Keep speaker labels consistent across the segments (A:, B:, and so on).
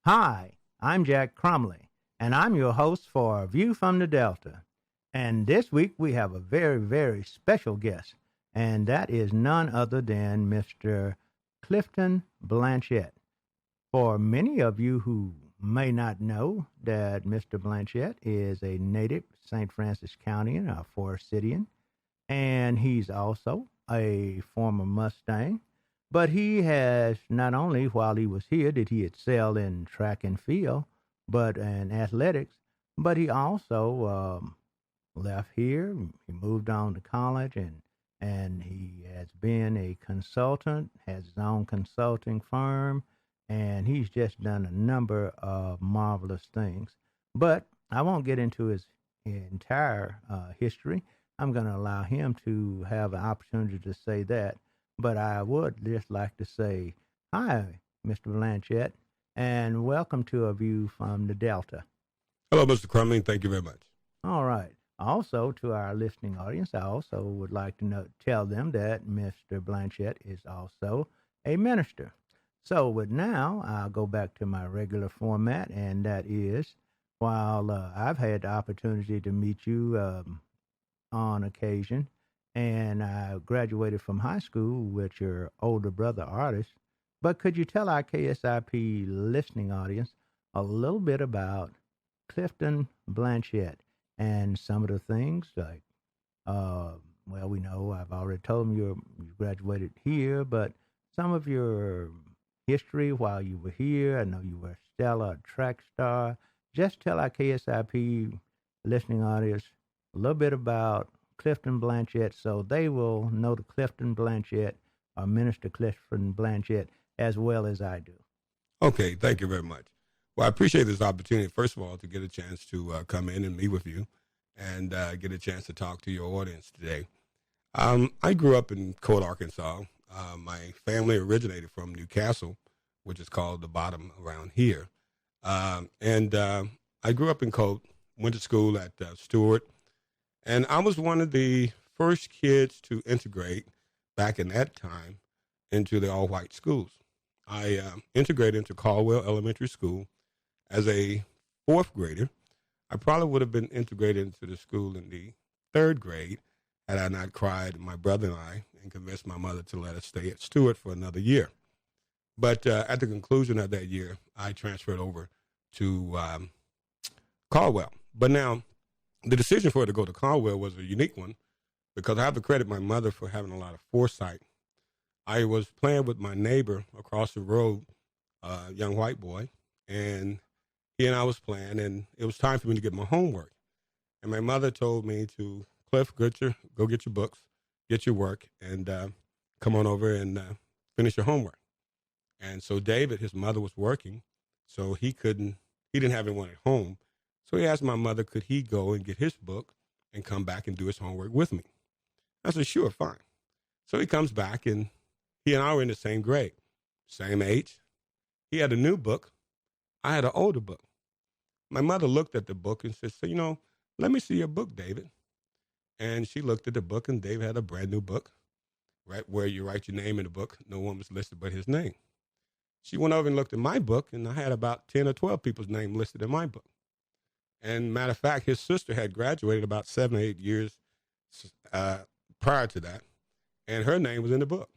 A: Hi, I'm Jack Crumbly, and I'm your host for View from the Delta. And this week we have a very, very special guest, and that is none other than Mr. Clifton Blanchett. For many of you who may not know that Mr. Blanchett is a native St. Francis County, a Forest Cityan, and he's also a former Mustang. But he has not only while he was here did he excel in track and field, but in athletics, but he also left here. He moved on to college and he has been a consultant, has his own consulting firm, and he's just done a number of marvelous things. But I won't get into his entire history. I'm going to allow him to have an opportunity to say that. But I would just like to say hi, Mr. Blanchett, and welcome to A View from the Delta.
B: Hello, Mr. Crumbly. Thank you very much.
A: All right. Also, to our listening audience, I also would like to tell them that Mr. Blanchett is also a minister. So, with now, I'll go back to my regular format, and that is while I've had the opportunity to meet you on occasion, and I graduated from high school with your older brother artist. But could you tell our KSIP listening audience a little bit about Clifton Blanchett and some of the things like, well, we know I've already told them you graduated here, but some of your history while you were here. I know you were Stella, a track star. Just tell our KSIP listening audience a little bit about Clifton Blanchett so they will know the Clifton Blanchett or Minister Clifton Blanchett as well as I do.
B: Okay, thank you very much. Well, I appreciate this opportunity, first of all, to get a chance to come in and meet with you and get a chance to talk to your audience today. I grew up in Cold, Arkansas. My family originated from Newcastle, which is called the bottom around here. And I grew up in Cold, went to school at Stewart, and I was one of the first kids to integrate back in that time into the all-white schools. I integrated into Caldwell Elementary School as a fourth grader. I probably would have been integrated into the school in the third grade had I not cried, my brother and I, and convinced my mother to let us stay at Stewart for another year. But at the conclusion of that year, I transferred over to Caldwell. But now, the decision for her to go to Caldwell was a unique one because I have to credit my mother for having a lot of foresight. I was playing with my neighbor across the road, a young white boy, and he and I was playing, and it was time for me to get my homework. And my mother told me to, Cliff, go get your books, get your work, and come on over and finish your homework. And so David, his mother was working, so he didn't have anyone at home. So he asked my mother, could he go and get his book and come back and do his homework with me? I said, sure, fine. So he comes back, and he and I were in the same grade, same age. He had a new book. I had an older book. My mother looked at the book and said, so, let me see your book, David. And she looked at the book, and David had a brand new book, right where you write your name in the book. No one was listed but his name. She went over and looked at my book, and I had about 10 or 12 people's name listed in my book. And matter of fact, his sister had graduated about 7 or 8 years prior to that, and her name was in the book.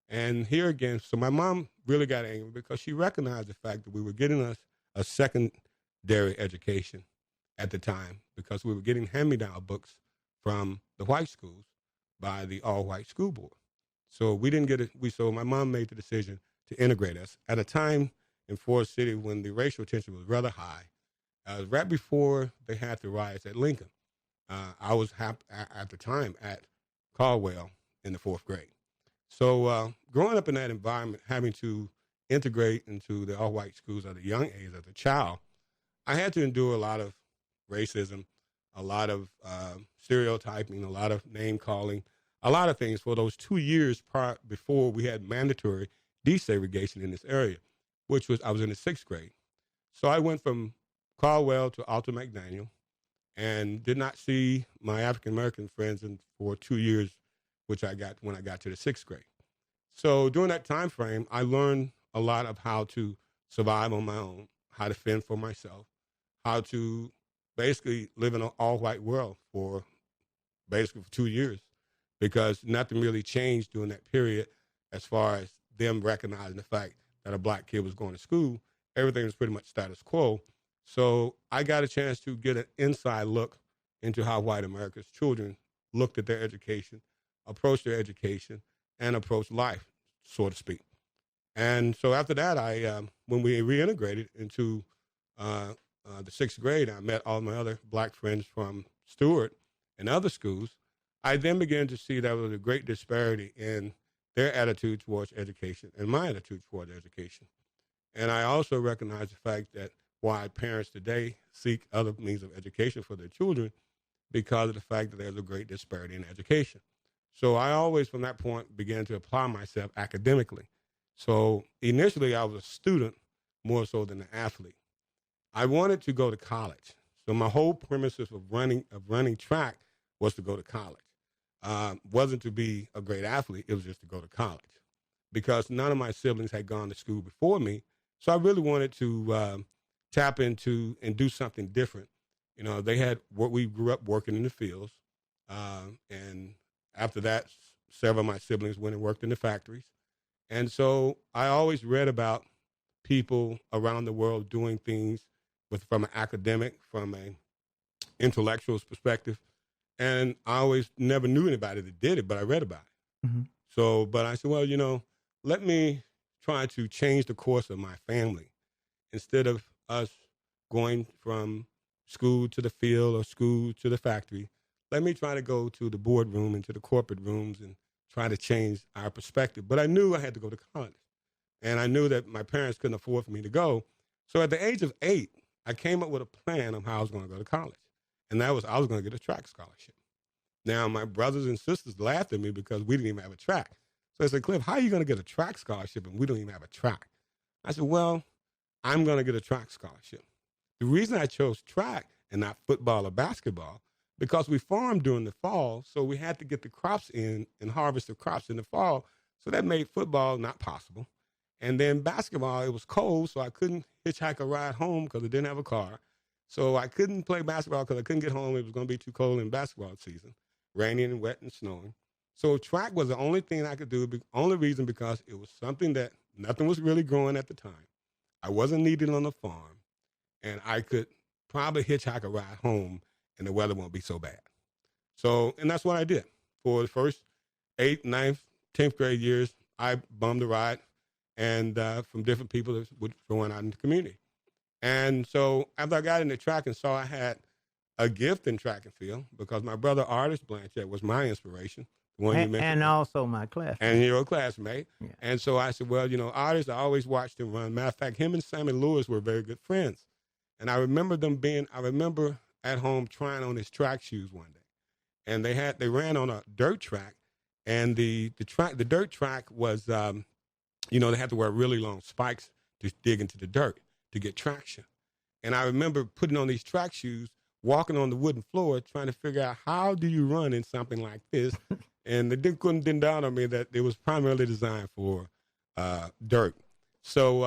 B: And here again, so my mom really got angry because she recognized the fact that we were getting us a secondary education at the time because we were getting hand-me-down books from the white schools by the all-white school board. So we didn't get it. So my mom made the decision to integrate us at a time in Forest City when the racial tension was rather high. Right before they had the riots at Lincoln, I was at the time at Caldwell in the fourth grade. So growing up in that environment, having to integrate into the all-white schools at a young age as a child, I had to endure a lot of racism, a lot of stereotyping, a lot of name-calling, a lot of things for those 2 years before we had mandatory desegregation in this area, I was in the sixth grade. So I went from Caldwell to Alton McDaniel and did not see my African-American friends for 2 years, which I got when I got to the sixth grade. So during that time frame, I learned a lot of how to survive on my own, how to fend for myself, how to basically live in an all-white world for basically for 2 years, because nothing really changed during that period as far as them recognizing the fact that a black kid was going to school. Everything was pretty much status quo. So I got a chance to get an inside look into how white America's children looked at their education, approached their education, and approached life, so to speak. And so after that, when we reintegrated into the sixth grade, I met all my other black friends from Stewart and other schools. I then began to see there was a great disparity in their attitude towards education and my attitude towards education. And I also recognize the fact that why parents today seek other means of education for their children, because of the fact that there's a great disparity in education. So I always, from that point, began to apply myself academically. So initially, I was a student more so than an athlete. I wanted to go to college. So my whole premises of running track was to go to college. Wasn't to be a great athlete. It was just to go to college, because none of my siblings had gone to school before me. So I really wanted to tap into and do something different. You know, they had what we grew up working in the fields. And after that, several of my siblings went and worked in the factories. And so I always read about people around the world doing things from an academic, from an intellectual's perspective. And I always never knew anybody that did it, but I read about it. Mm-hmm. So, but I said, well, you know, let me try to change the course of my family. Instead of us going from school to the field or school to the factory, let me try to go to the boardroom and to the corporate rooms and try to change our perspective. But I knew I had to go to college. And I knew that my parents couldn't afford for me to go. So at the age of 8, I came up with a plan of how I was going to go to college. And that was, I was going to get a track scholarship. Now, my brothers and sisters laughed at me because we didn't even have a track. So I said, Cliff, how are you going to get a track scholarship and we don't even have a track? I said, well, I'm going to get a track scholarship. The reason I chose track and not football or basketball, because we farmed during the fall, so we had to get the crops in and harvest the crops in the fall. So that made football not possible. And then basketball, it was cold, so I couldn't hitchhike a ride home because I didn't have a car. So I couldn't play basketball because I couldn't get home. It was going to be too cold in basketball season, raining and wet and snowing. So track was the only thing I could do, only reason because it was something that nothing was really growing at the time. I wasn't needed on the farm, and I could probably hitchhike a ride home, and the weather won't be so bad. So, and that's what I did. For the first 8th, 9th, 10th grade years, I bummed a ride and from different people that were going out in the community. And so after I got into track and saw I had a gift in track and field, because my brother, Artist Blanchett, was my inspiration. The one you mentioned.
A: And also my classmate.
B: And your classmate.
A: Yeah.
B: And so I said, well, you know, Artist, I always watched him run. Matter of fact, him and Sammy Lewis were very good friends. And I remember at home trying on his track shoes one day. And they ran on a dirt track, and the dirt track was, you know, they had to wear really long spikes to dig into the dirt to get traction. And I remember putting on these track shoes, walking on the wooden floor, trying to figure out how do you run in something like this. And it didn't dawn on me that it was primarily designed for dirt. So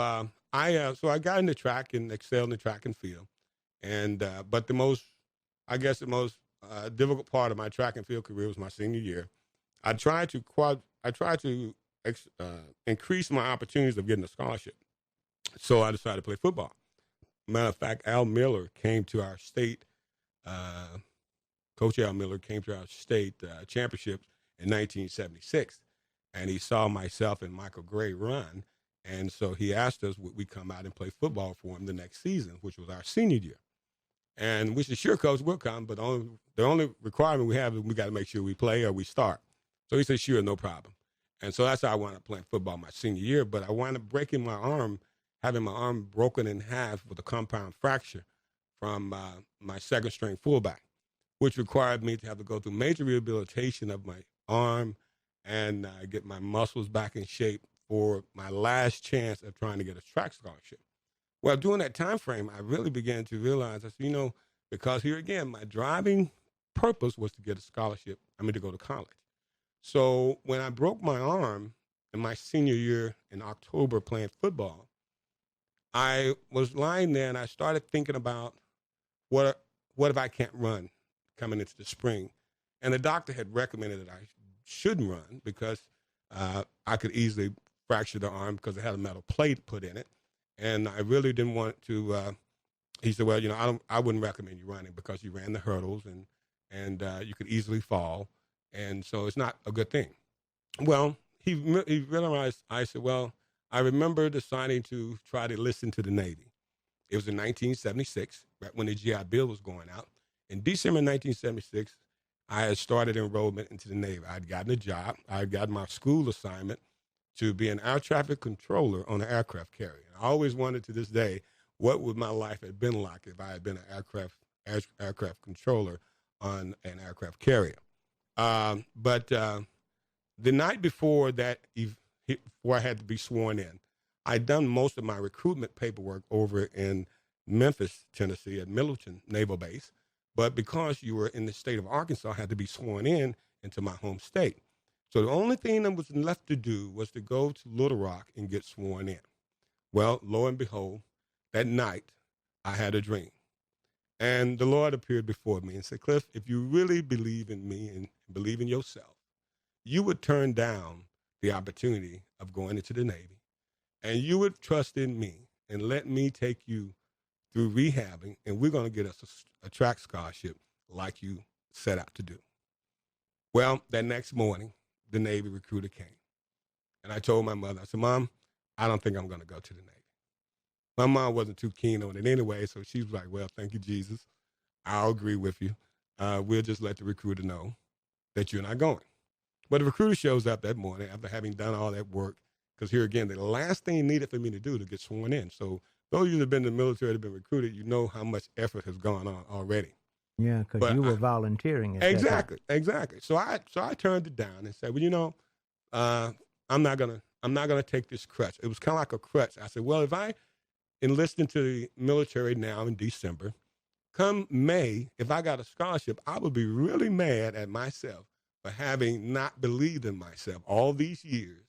B: I got into track and excelled in the track and field. And but the most difficult part of my track and field career was my senior year. I tried to increase my opportunities of getting a scholarship. So I decided to play football. Matter of fact, Al Miller came to our state, Coach Al Miller came to our state championships in 1976. And he saw myself and Michael Gray run. And so he asked us would we come out and play football for him the next season, which was our senior year. And we said, sure, Coach, we'll come. But the only requirement we have is we got to make sure we play or we start. So he said, sure, no problem. And so that's how I wound up playing football my senior year. But I wound up breaking my arm, having my arm broken in half with a compound fracture from my second string fullback, which required me to have to go through major rehabilitation of my arm and get my muscles back in shape for my last chance of trying to get a track scholarship. Well, during that time frame, I really began to realize, I said, you know, because here again, my driving purpose was to get a scholarship, to go to college. So when I broke my arm in my senior year in October playing football, I was lying there and I started thinking about what if I can't run coming into the spring? And the doctor had recommended that I shouldn't run because I could easily fracture the arm because it had a metal plate put in it. And I really didn't want to, he said, well, I wouldn't recommend you running because you ran the hurdles and you could easily fall. And so it's not a good thing. Well, he realized, I said, well, I remember deciding to try to listen to the Navy. It was in 1976, right when the GI Bill was going out. In December 1976, I had started enrollment into the Navy. I had gotten a job. I had gotten my school assignment to be an air traffic controller on an aircraft carrier. I always wondered to this day, what would my life have been like if I had been an aircraft controller on an aircraft carrier? But the night before that, before I had to be sworn in, I'd done most of my recruitment paperwork over in Memphis, Tennessee, at Middleton Naval Base. But because you were in the state of Arkansas, I had to be sworn in into my home state. So the only thing that was left to do was to go to Little Rock and get sworn in. Well, lo and behold, that night I had a dream. And the Lord appeared before me and said, Cliff, if you really believe in me and believe in yourself, you would turn down the opportunity of going into the Navy, and you would trust in me and let me take you through rehabbing, and we're going to get us a track scholarship like you set out to do. Well, that next morning, the Navy recruiter came, and I told my mother, I said, Mom, I don't think I'm going to go to the Navy. My mom wasn't too keen on it anyway, so she was like, well, thank you, Jesus. I'll agree with you. We'll just let the recruiter know that you're not going. But the recruiter shows up that morning after having done all that work, because here again, the last thing needed for me to do to get sworn in. So those of you that have been in the military, that have been recruited, you know how much effort has gone on already.
A: Yeah, because you were volunteering at
B: exactly,
A: that time.
B: Exactly. So I turned it down and said, well, I'm not gonna take this crutch. It was kind of like a crutch. I said, well, if I enlist into the military now in December, come May, if I got a scholarship, I would be really mad at myself for having not believed in myself all these years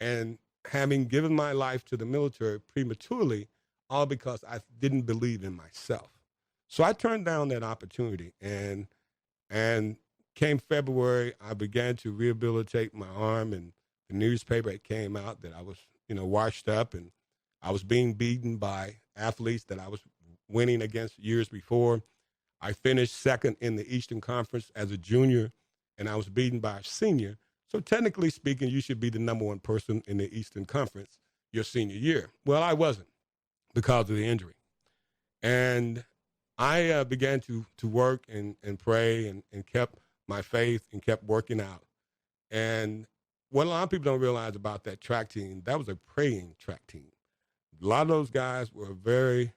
B: and having given my life to the military prematurely, all because I didn't believe in myself. So I turned down that opportunity, and came February, I began to rehabilitate my arm, and the newspaper, it came out that I was, washed up, and I was being beaten by athletes that I was winning against years before. I finished second in the Eastern Conference as a junior, and I was beaten by a senior. So technically speaking, you should be the number one person in the Eastern Conference your senior year. Well, I wasn't because of the injury. And I began to work and pray and kept my faith and kept working out. And what a lot of people don't realize about that track team, that was a praying track team. A lot of those guys were very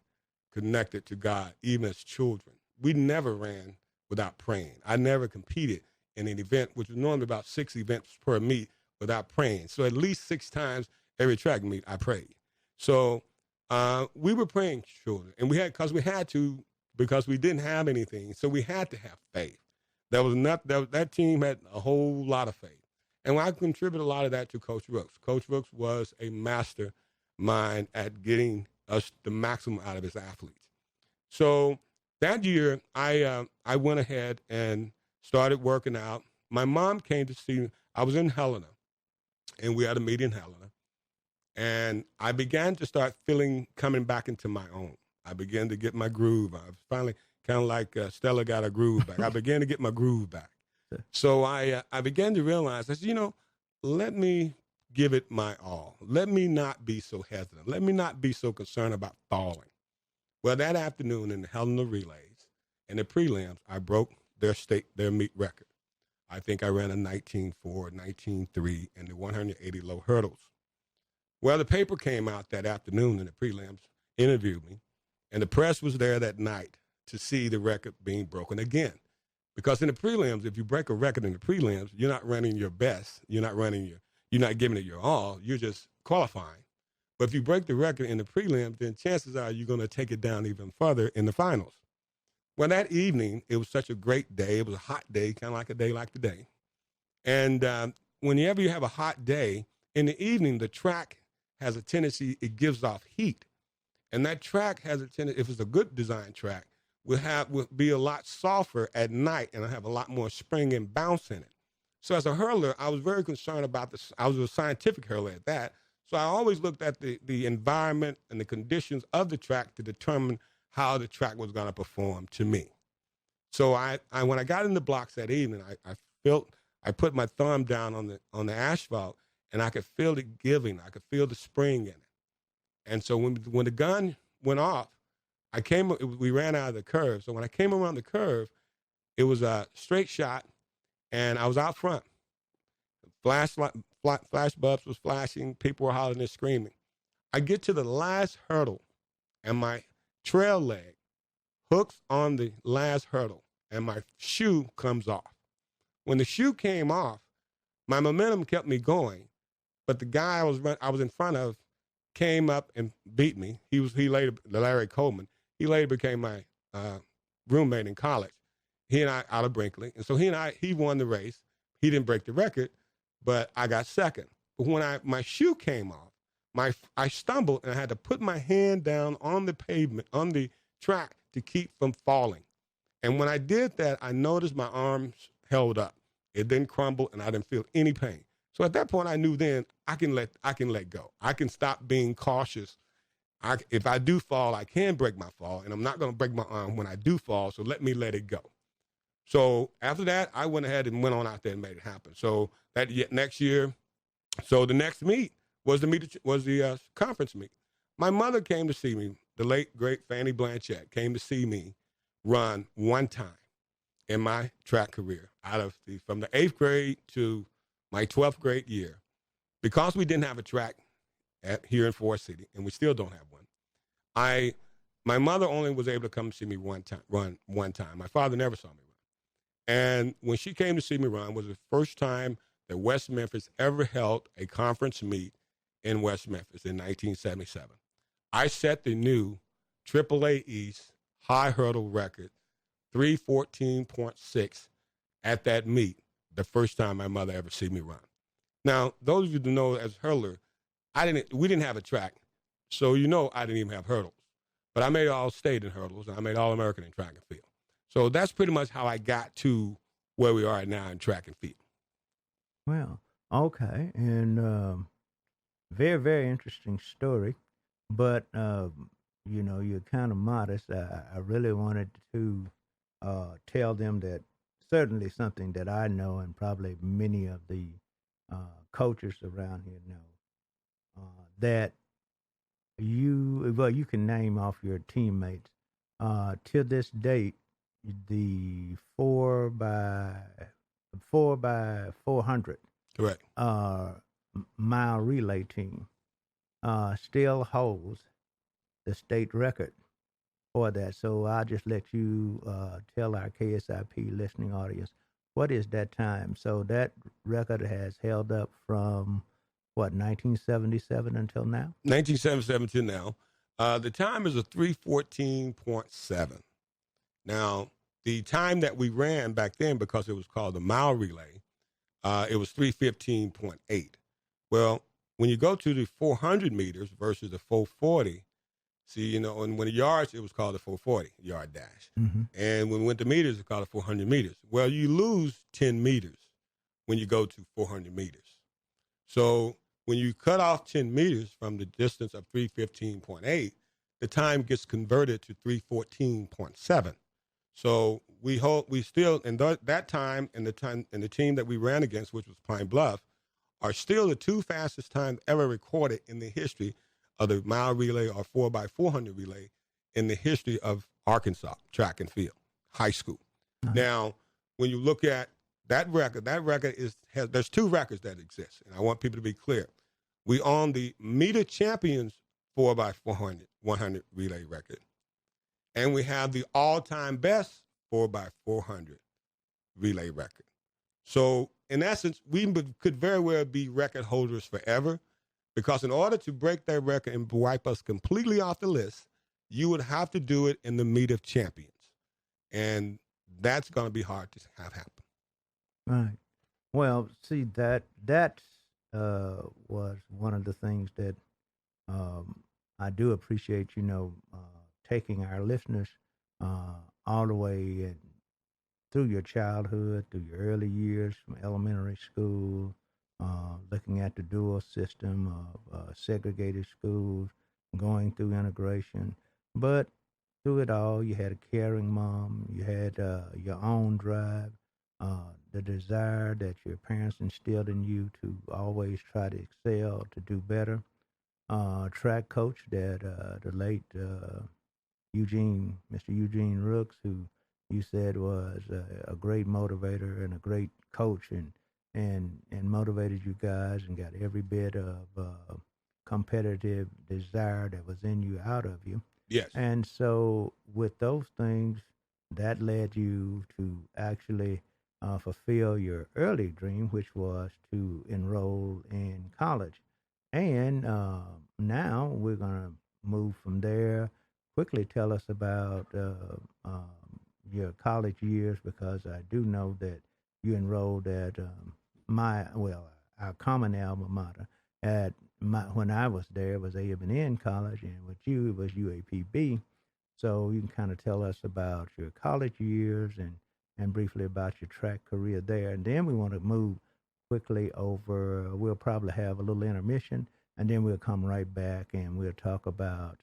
B: connected to God, even as children. We never ran without praying. I never competed in an event, which was normally about 6 events per meet, without praying. So at least 6 times every track meet, I prayed. So we were praying children, and because we didn't have anything, so we had to have faith. That team had a whole lot of faith. And I contribute a lot of that to Coach Rooks. Coach Rooks was a mastermind at getting us the maximum out of his athletes. So that year, I went ahead and started working out. My mom came to see me. I was in Helena, and we had a meeting in Helena. And I began to start coming back into my own. I began to get my groove. I was finally kind of like Stella got her groove back. I began to get my groove back. So I began to realize, I said, let me give it my all. Let me not be so hesitant. Let me not be so concerned about falling. Well, that afternoon in the Helena relays and the prelims, I broke their meet record. I think I ran a 19.4, 19.3 in the 180 low hurdles. Well, the paper came out that afternoon in the prelims, interviewed me, and the press was there that night to see the record being broken again. Because in the prelims, if you break a record in the prelims, you're not running your best. You're not giving it your all. You're just qualifying. But if you break the record in the prelims, then chances are you're going to take it down even further in the finals. Well, that evening, it was such a great day. It was a hot day, kind of like a day like today. And whenever you have a hot day, in the evening, the track has a tendency, it gives off heat. And that track has a tendency, if it's a good design track, will be a lot softer at night and have a lot more spring and bounce in it. So as a hurler, I was very concerned about this. I was a scientific hurler at that. So I always looked at the environment and the conditions of the track to determine how the track was going to perform to me. So I when I got in the blocks that evening, I put my thumb down on the asphalt, and I could feel it giving. I could feel the spring in it. And so when the gun went off, we ran out of the curve. So when I came around the curve, it was a straight shot, and I was out front. Flash bulbs was flashing. People were hollering and screaming. I get to the last hurdle, and my trail leg hooks on the last hurdle, and my shoe comes off. When the shoe came off, my momentum kept me going, but the guy I was in front of came up and beat me. He later, Larry Coleman, he later became my roommate in college. He and I out of Brinkley, and so he won the race. He didn't break the record, but I got second. But when my shoe came off, I stumbled and I had to put my hand down on the pavement, on the track, to keep from falling. And when I did that, I noticed my arms held up. It didn't crumble, and I didn't feel any pain. So at that point, I knew then I can let go. I can stop being cautious. If I do fall, I can break my fall, and I'm not going to break my arm when I do fall. So let it go. So after that, I went ahead and went on out there and made it happen. So that next year, so the next meet was the conference meet. My mother came to see me. The late great Fanny Blanchett came to see me run one time in my track career, from the 8th grade to my 12th grade year. Because we didn't have a track here in Forest City, and we still don't have one, my mother only was able to come see me run one time. My father never saw me run. And when she came to see me run, was the first time that West Memphis ever held a conference meet in West Memphis in 1977. I set the new AAA East high hurdle record, 3:14.6, at that meet, the first time my mother ever see me run. Now, those of you who know as hurler, we didn't have a track, so I didn't even have hurdles. But I made All-State in hurdles, and I made All-American in track and field. So that's pretty much how I got to where we are now in track and field.
A: Well, okay, and very, very interesting story. But you're kind of modest. I really wanted to tell them that certainly something that I know, and probably many of the coaches around here know, that you can name off your teammates. To this date, the 4x400
B: correct
A: mile relay team still holds the state record for that. So I'll just let you tell our KSIP listening audience, what is that time? So that record has held up from, 1977 until now?
B: 1977 to now. The time is a 3:14.7. Now, the time that we ran back then, because it was called the mile relay, it was 3:15.8. Well, when you go to the 400 meters versus the 440, and when the yards, it was called the 440 yard dash.
A: Mm-hmm.
B: And when we went to meters, it's called the 400 meters. Well, you lose 10 meters when you go to 400 meters. So when you cut off 10 meters from the distance of 3:15.8, the time gets converted to 3:14.7. So we still, in that time, and the team that we ran against, which was Pine Bluff, are still the two fastest times ever recorded in the history of the mile relay or 4x400 relay in the history of Arkansas track and field, high school. Mm-hmm. Now, when you look at that record there's two records that exist, and I want people to be clear. We own the meter champions 4x400 100 relay record, and we have the all-time best 4x400 relay record. So, in essence, we could very well be record holders forever, because in order to break that record and wipe us completely off the list, you would have to do it in the meet of champions. And that's going to be hard to have happen.
A: Right. Well, see, that was one of the things that I do appreciate, taking our listeners all the way and through your childhood, through your early years from elementary school, looking at the dual system of segregated schools, going through integration. But through it all, you had a caring mom, you had your own drive, the desire that your parents instilled in you to always try to excel, to do better. Track coach that the late Mr. Eugene Rooks, who you said was a great motivator and a great coach, and motivated you guys and got every bit of competitive desire that was in you out of you.
B: Yes.
A: And so, with those things, that led you to actually fulfill your early dream, which was to enroll in college. And now we're going to move from there. Quickly tell us about your college years, because I do know that you enrolled at our common alma mater. When I was there, it was A&M College, and with you, it was UAPB. So you can kind of tell us about your college years and briefly about your track career there. And then we want to move quickly over. We'll probably have a little intermission, and then we'll come right back and we'll talk about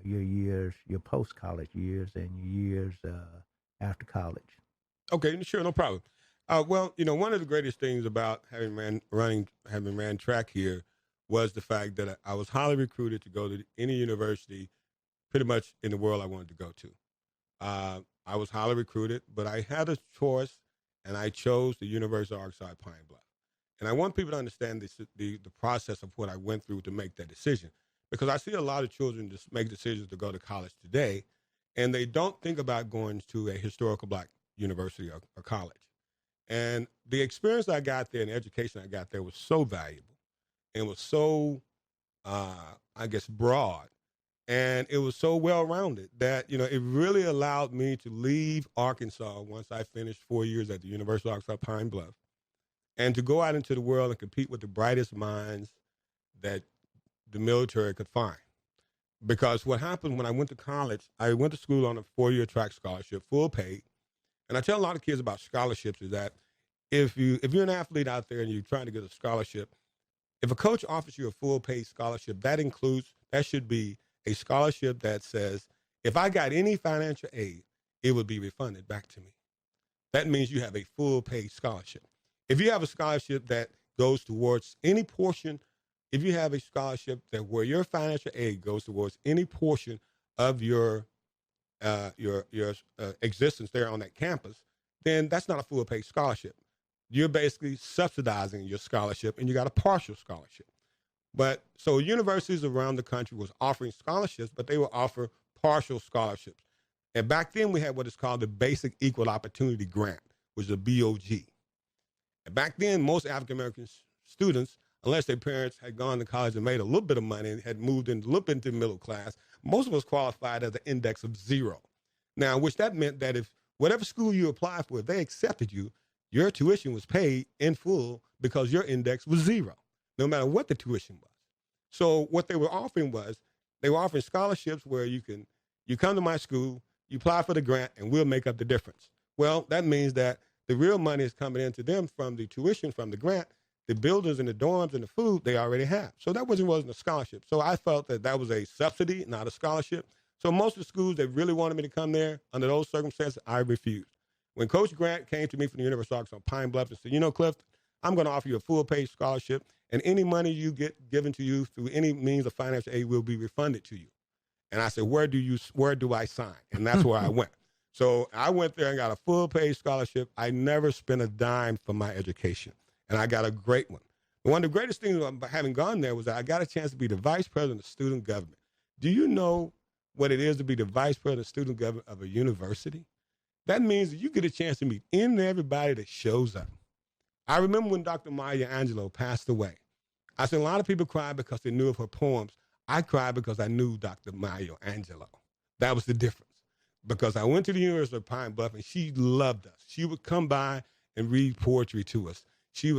A: your years, your post-college years, and your years after college.
B: Okay, sure, no problem. Well, one of the greatest things about having ran track here was the fact that I was highly recruited to go to any university pretty much in the world I wanted to go to. I was highly recruited, but I had a choice, and I chose the University of Arkansas at Pine Bluff. And I want people to understand the process of what I went through to make that decision, because I see a lot of children just make decisions to go to college today, and they don't think about going to a historical Black university or college. And the experience I got there and the education I got there was so valuable and was so, broad. And it was so well-rounded that, it really allowed me to leave Arkansas once I finished 4 years at the University of Arkansas Pine Bluff and to go out into the world and compete with the brightest minds that the military could find. Because what happened when I went to college, I went to school on a 4-year track scholarship, full paid. And I tell a lot of kids about scholarships is that if you're an athlete out there and you're trying to get a scholarship, if a coach offers you a full paid scholarship, that should be a scholarship that says, if I got any financial aid, it would be refunded back to me. That means you have a full paid scholarship. If you have a scholarship that goes towards any portion, if you have a scholarship that where your financial aid goes towards any portion of your existence there on that campus, then that's not a full paid scholarship. You're basically subsidizing your scholarship, and you got a partial scholarship. But so universities around the country was offering scholarships, but they would offer partial scholarships. And back then we had what is called the Basic Equal Opportunity Grant, which is a BOG. And back then, most African-American students, unless their parents had gone to college and made a little bit of money and had moved in a little bit into the middle class, most of us qualified as an index of 0. Now, which that meant that if whatever school you applied for, if they accepted you, your tuition was paid in full because your index was 0, no matter what the tuition was. So what they were offering scholarships where you come to my school, you apply for the grant, and we'll make up the difference. Well, that means that the real money is coming into them from the tuition from the grant. The buildings and the dorms and the food they already have. So that wasn't a scholarship. So I felt that was a subsidy, not a scholarship. So most of the schools that really wanted me to come there under those circumstances, I refused. When Coach Grant came to me from the University of Arkansas Pine Bluff and said, Clifton, I'm going to offer you a full paid scholarship, and any money you get given to you through any means of financial aid will be refunded to you. And I said, where do I sign? And that's where I went. So I went there and got a full paid scholarship. I never spent a dime for my education, and I got a great one. One of the greatest things about having gone there was that I got a chance to be the vice president of student government. Do you know what it is to be the vice president of student government of a university? That means that you get a chance to meet any and everybody that shows up. I remember when Dr. Maya Angelou passed away. I said a lot of people cried because they knew of her poems. I cried because I knew Dr. Maya Angelou. That was the difference. Because I went to the University of Pine Bluff, and she loved us. She would come by and read poetry to us.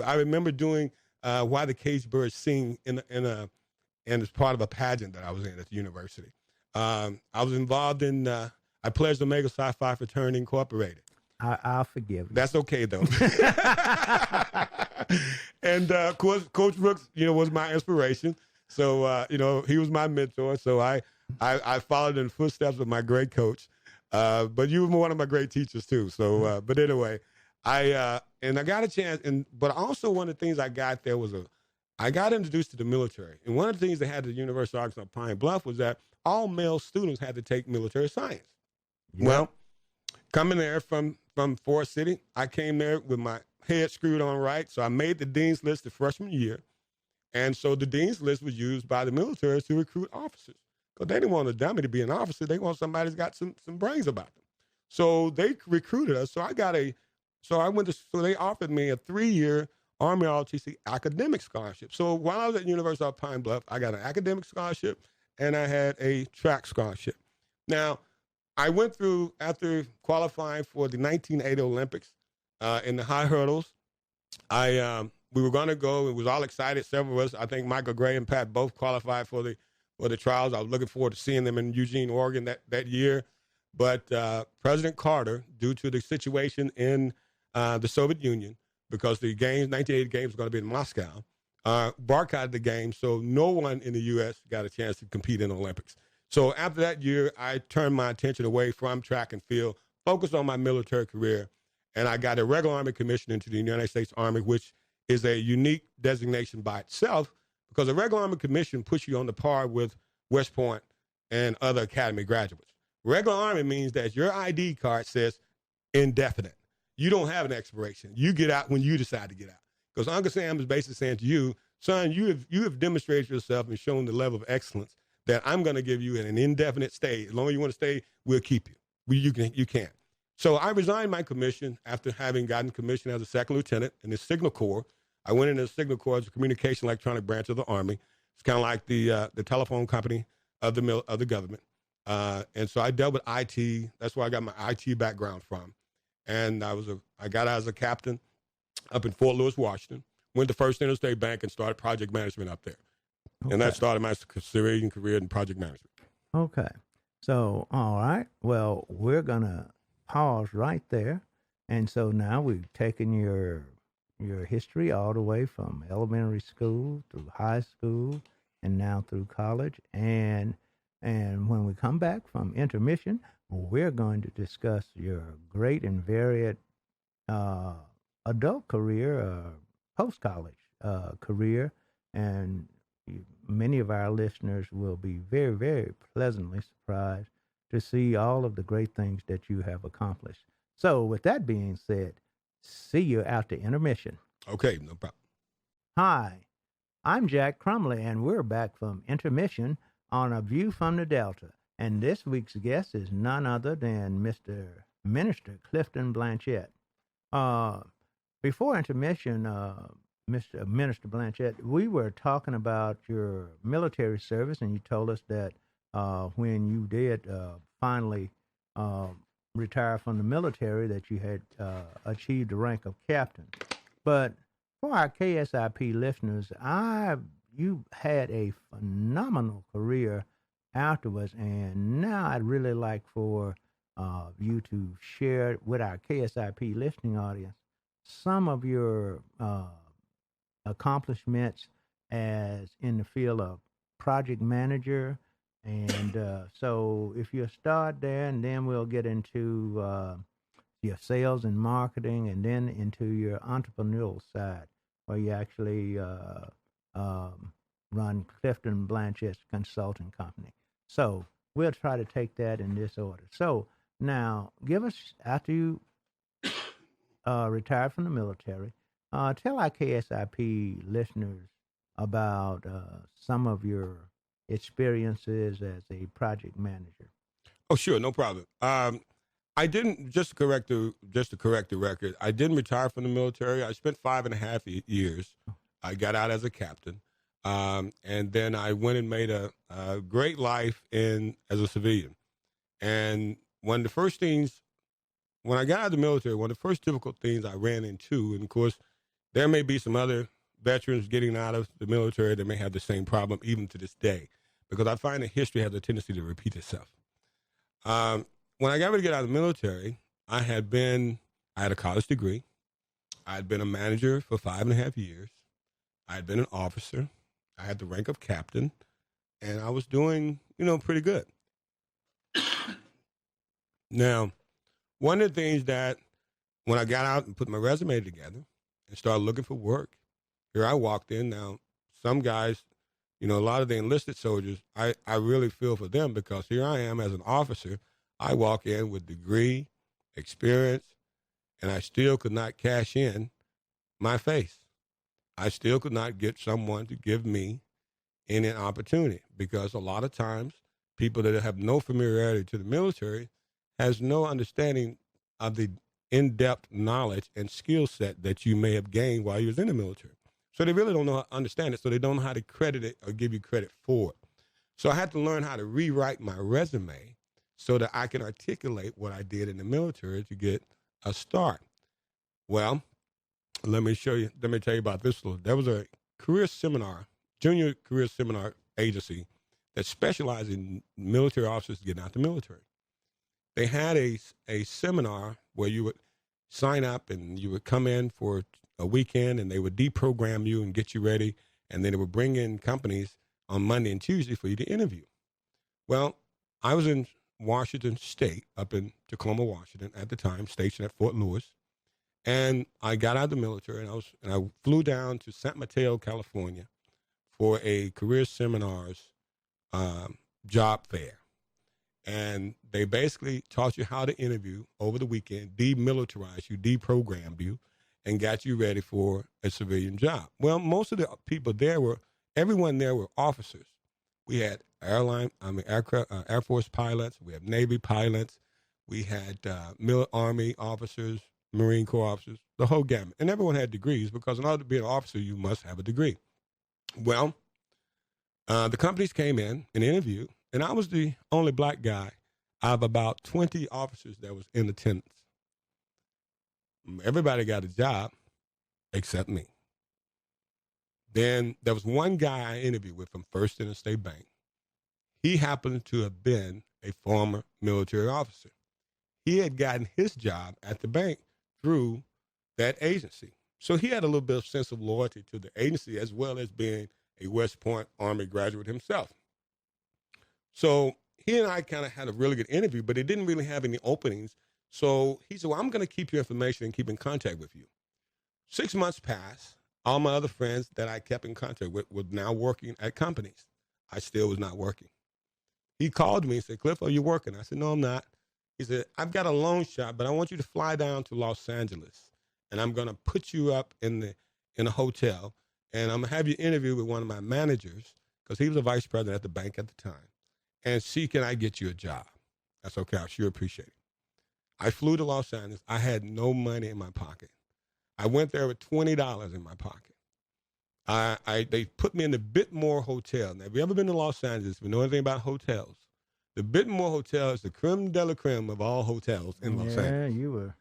B: I remember doing Why the Caged Birds Sing in and it's part of a pageant that I was in at the university. I was involved in, I pledged Omega Psi Phi Fraternity Incorporated.
A: I'll forgive you.
B: That's okay, though. And, of course, Coach Brooks, was my inspiration. So, he was my mentor. So I followed in the footsteps of my great coach. But you were one of my great teachers, too. So, but anyway, I got a chance. But also one of the things I got there was I got introduced to the military. And one of the things they had at the University of Arkansas Pine Bluff was that all male students had to take military science. Yep. Well, coming there from Forest City, I came there with my head screwed on right. So I made the dean's list the freshman year. And so the dean's list was used by the military to recruit officers. Because they didn't want a dummy to be an officer. They want somebody who's got some brains about them. So they recruited us. So they offered me a 3-year Army ROTC academic scholarship. So while I was at the University of Pine Bluff, I got an academic scholarship and I had a track scholarship. Now, I went through, after qualifying for the 1980 Olympics in the high hurdles, we were going to go. It was all excited. Several of us, I think Michael Gray and Pat both qualified for the trials. I was looking forward to seeing them in Eugene, Oregon that year. But President Carter, due to the situation in the Soviet Union, because the 1980 games were going to be in Moscow, boycotted the games, so no one in the U.S. got a chance to compete in the Olympics. So after that year, I turned my attention away from track and field, focused on my military career, and I got a regular Army commission into the United States Army, which is a unique designation by itself, because a regular Army commission puts you on the par with West Point and other academy graduates. Regular Army means that your ID card says indefinite. You don't have an expiration. You get out when you decide to get out. Because Uncle Sam is basically saying to you, son, you have demonstrated yourself and shown the level of excellence that I'm going to give you an indefinite stay. As long as you want to stay, we'll keep you. You can't. So I resigned my commission after having gotten commissioned as a second lieutenant in the Signal Corps. I went into the Signal Corps as a communication electronic branch of the Army. It's kind of like the telephone company of the government. And so I dealt with IT. That's where I got my IT background from. And I got out as a captain up in Fort Lewis, Washington. Went to First Interstate Bank and started project management up there. Okay. And that started my civilian career in project management.
A: Okay. So, all right. Well, we're going to pause right there. And so now we've taken your history all the way from elementary school through high school and now through college. And when we come back from intermission, we're going to discuss your great and varied adult career, post-college career, and many of our listeners will be very, very pleasantly surprised to see all of the great things that you have accomplished. So with that being said, see you after intermission.
B: Okay, no problem.
A: Hi, I'm Jack Crumbly, and we're back from intermission on A View from the Delta. And this week's guest is none other than Mr. Minister Clifton Blanchett. Before intermission, Mr. Minister Blanchett, we were talking about your military service, and you told us that when you did finally retire from the military, that you had achieved the rank of captain. But for our KSIP listeners, you had a phenomenal career afterwards, and now I'd really like for you to share with our KSIP listening audience some of your accomplishments as in the field of project manager. And so if you start there, and then we'll get into your sales and marketing, and then into your entrepreneurial side, where you actually run Clifton Blanchett's consulting company. So we'll try to take that in this order. So now, give us, after you retired from the military, tell our KSIP listeners about some of your experiences as a project manager.
B: Oh, sure, no problem. I didn't, just to correct the record, I didn't retire from the military. I spent 5.5 years. I got out as a captain. And then I went and made a great life as a civilian. And one of the first things, when I got out of the military, one of the first difficult things I ran into, and of course, there may be some other veterans getting out of the military that may have the same problem even to this day, because I find that history has a tendency to repeat itself. When I got ready to get out of the military, I had a college degree. I had been a manager for 5.5 years. I had been an officer. I had the rank of captain, and I was doing, pretty good. Now, one of the things that when I got out and put my resume together and started looking for work, here I walked in. Now, some guys, a lot of the enlisted soldiers, I really feel for them, because here I am as an officer. I walk in with degree, experience, and I still could not cash in my face. I still could not get someone to give me any opportunity, because a lot of times people that have no familiarity to the military has no understanding of the in-depth knowledge and skill set that you may have gained while you was in the military. So they really don't know how to understand it, so they don't know how to credit it or give you credit for it. So I had to learn how to rewrite my resume so that I can articulate what I did in the military to get a start. Well, let me tell you about this. There was a junior career seminar agency that specialized in military officers getting out the military. They had a seminar where you would sign up and you would come in for a weekend, and they would deprogram you and get you ready, and then they would bring in companies on Monday and Tuesday for you to interview. Well, I was in Washington State, up in Tacoma, Washington at the time, stationed at Fort Lewis, and I got out of the military, and I flew down to San Mateo, California, for a career seminars job fair. And they basically taught you how to interview over the weekend, demilitarized you, deprogrammed you, and got you ready for a civilian job. Well, most of the people there everyone there were officers. We had Air Force pilots, we had Navy pilots, we had Army officers, Marine Corps officers, the whole gamut. And everyone had degrees, because in order to be an officer, you must have a degree. Well, the companies came in and interviewed, and I was the only black guy out of about 20 officers that was in attendance. Everybody got a job except me. Then there was one guy I interviewed with from First Interstate Bank. He happened to have been a former military officer. He had gotten his job at the bank through that agency. So he had a little bit of sense of loyalty to the agency, as well as being a West Point Army graduate himself. So he and I kind of had a really good interview, but it didn't really have any openings. So he said, well, I'm going to keep your information and keep in contact with you. 6 months passed. All my other friends that I kept in contact with were now working at companies. I still was not working. He called me and said, Cliff, are you working? I said, no, I'm not. He said, I've got a loan shop, but I want you to fly down to Los Angeles, and I'm going to put you up in a hotel, and I'm going to have you interview with one of my managers, because he was a vice president at the bank at the time, and see, can I get you a job? That's okay. I sure appreciate it. I flew to Los Angeles. I had no money in my pocket. I went there with $20 in my pocket. They put me in the Bitmore Hotel. Now, if you ever been to Los Angeles, if you know anything about hotels, the Bitmore Hotel is the creme de la creme of all hotels in Los Angeles. Yeah,
A: you were.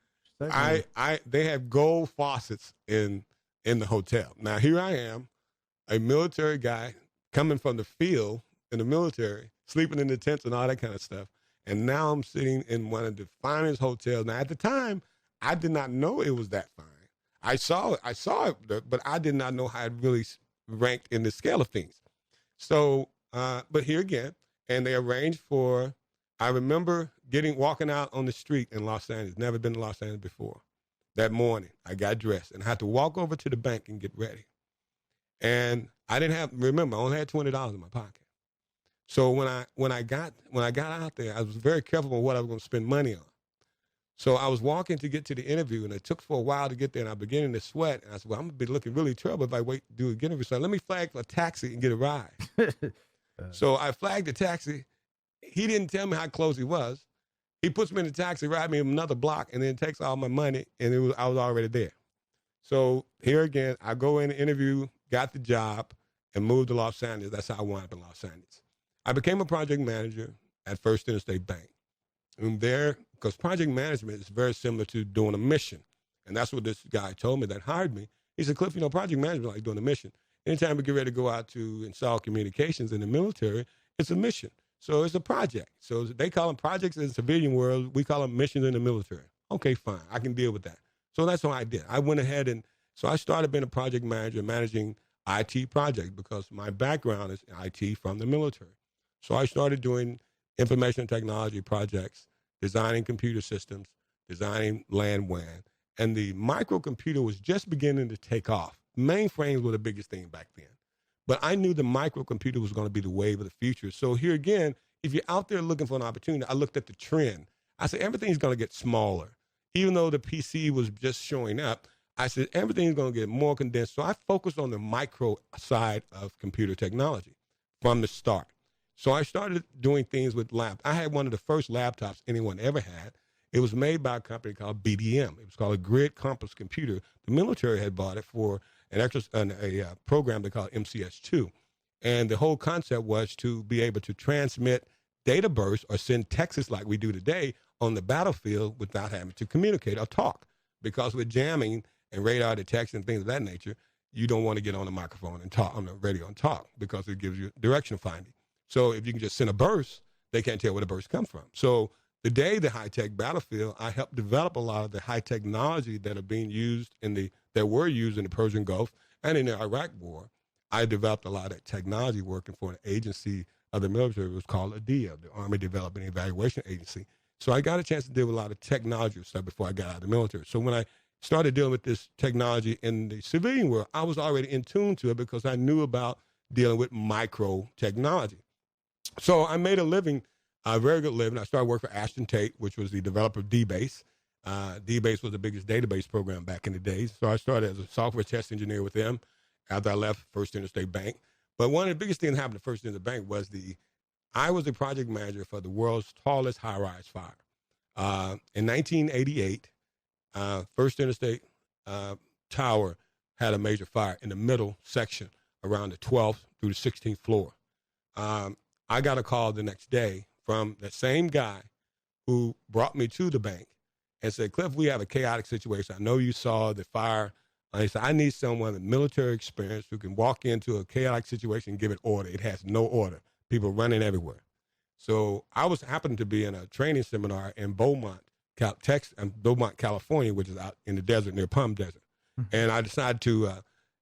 B: They have gold faucets in the hotel. Now, here I am, a military guy coming from the field in the military, sleeping in the tents and all that kind of stuff. And now I'm sitting in one of the finest hotels. Now, at the time, I did not know it was that fine. I saw it, but I did not know how it really ranked in the scale of things. So, but here again, and they arranged for, I remember walking out on the street in Los Angeles, never been to Los Angeles before. That morning, I got dressed and had to walk over to the bank and get ready. And I only had $20 in my pocket. So when I got out there, I was very careful on what I was going to spend money on. So I was walking to get to the interview, and it took for a while to get there, and I'm beginning to sweat. And I said, well, I'm going to be looking really trouble if I wait to do an interview. So let me flag for a taxi and get a ride. So I flagged the taxi. He didn't tell me how close he was. He puts me in the taxi, ride me another block, and then takes all my money, and I was already there. So here again, I go in, interview, got the job, and moved to Los Angeles. That's how I wound up in Los Angeles. I became a project manager at First Interstate Bank. And there, because project management is very similar to doing a mission. And that's what this guy told me that hired me. He said, Cliff, project management like doing a mission. Anytime we get ready to go out to install communications in the military, it's a mission. So it's a project. So they call them projects in the civilian world. We call them missions in the military. Okay, fine. I can deal with that. So that's what I did. I went ahead so I started being a project manager, managing IT projects because my background is IT from the military. So I started doing information technology projects, designing computer systems, designing LAN WAN. And the microcomputer was just beginning to take off. Mainframes were the biggest thing back then. But I knew the microcomputer was going to be the wave of the future. So here again, if you're out there looking for an opportunity, I looked at the trend. I said, everything's going to get smaller. Even though the PC was just showing up, I said, everything's going to get more condensed. So I focused on the micro side of computer technology from the start. So I started doing things with laptops. I had one of the first laptops anyone ever had. It was made by a company called BDM. It was called a Grid Compass Computer. The military had bought it for a program they call MCS2. And the whole concept was to be able to transmit data bursts or send texts like we do today on the battlefield without having to communicate or talk. Because with jamming and radar detection and things of that nature, you don't want to get on the microphone and talk on the radio and talk because it gives you direction finding. So if you can just send a burst, they can't tell where the burst comes from. So today, the high-tech battlefield, I helped develop a lot of the high technology that are being used that were used in the Persian Gulf and in the Iraq War. I developed a lot of technology working for an agency of the military. It was called ADIA, the Army Development and Evaluation Agency. So I got a chance to deal with a lot of technology stuff before I got out of the military. So when I started dealing with this technology in the civilian world, I was already in tune to it because I knew about dealing with micro technology. So I made a living, a very good living. I started working for Ashton Tate, which was the developer of DBase. DBase was the biggest database program back in the days. So I started as a software test engineer with them after I left First Interstate Bank. But one of the biggest things that happened at First Interstate Bank was I was the project manager for the world's tallest high-rise fire. In 1988, First Interstate Tower had a major fire in the middle section around the 12th through the 16th floor. I got a call the next day from that same guy who brought me to the bank and said, Cliff, we have a chaotic situation. I know you saw the fire. He said, I need someone with military experience who can walk into a chaotic situation and give it order. It has no order. People running everywhere. So I happened to be in a training seminar in Beaumont, California, which is out in the desert near Palm Desert. Mm-hmm. And I decided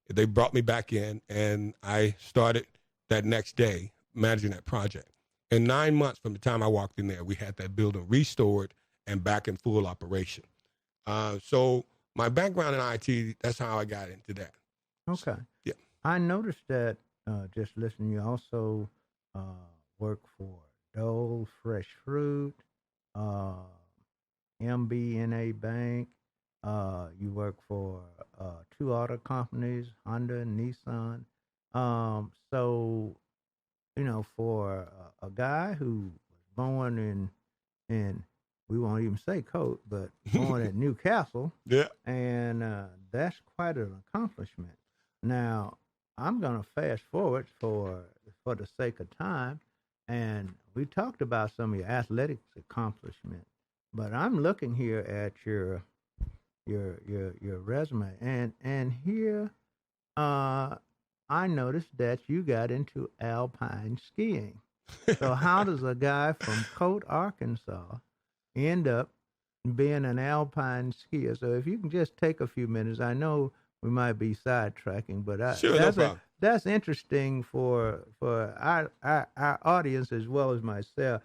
B: they brought me back in, and I started that next day managing that project. In 9 months from the time I walked in there, we had that building restored and back in full operation. So my background in IT, that's how I got into that.
A: Okay.
B: So, yeah.
A: I noticed that, just listening, you also work for Dole Fresh Fruit, MBNA Bank. You work for 2 auto companies, Honda and Nissan. So, for a guy who was born in we won't even say Coat, but born at Newcastle.
B: Yeah.
A: And that's quite an accomplishment. Now, I'm going to fast forward for the sake of time, and we talked about some of your athletics accomplishment, but I'm looking here at your resume, and here I noticed that you got into alpine skiing. So how does a guy from Coat, Arkansas, end up being an alpine skier? So if you can just take a few minutes, I know we might be sidetracking, but
B: sure,
A: that's interesting for our audience as well as myself.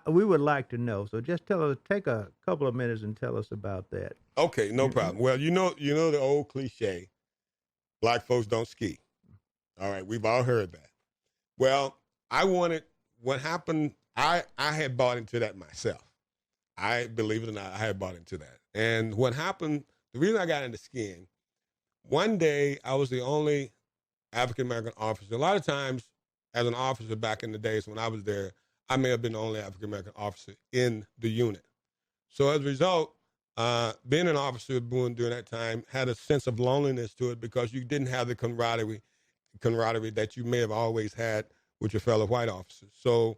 A: We would like to know. So just take a couple of minutes and tell us about that.
B: Okay, no problem. Well, you know the old cliche, black folks don't ski. All right, we've all heard that. Well, what happened, I had bought into that myself. I believe it or not, I had bought into that. And what happened, the reason I got into skiing, one day I was the only African-American officer. A lot of times as an officer back in the days when I was there, I may have been the only African-American officer in the unit. So as a result, being an officer during that time had a sense of loneliness to it because you didn't have the camaraderie that you may have always had with your fellow white officers. So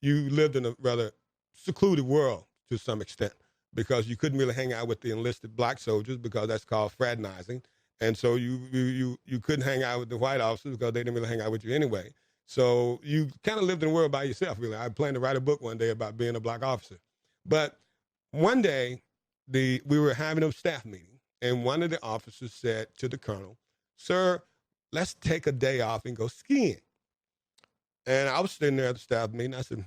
B: you lived in a rather secluded world to some extent because you couldn't really hang out with the enlisted black soldiers because that's called fraternizing. And so you couldn't hang out with the white officers because they didn't really hang out with you anyway. So you kind of lived in the world by yourself, really. I planned to write a book one day about being a black officer. But one day, we were having a staff meeting, and one of the officers said to the colonel, "Sir, let's take a day off and go skiing." And I was sitting there at the staff meeting. I said,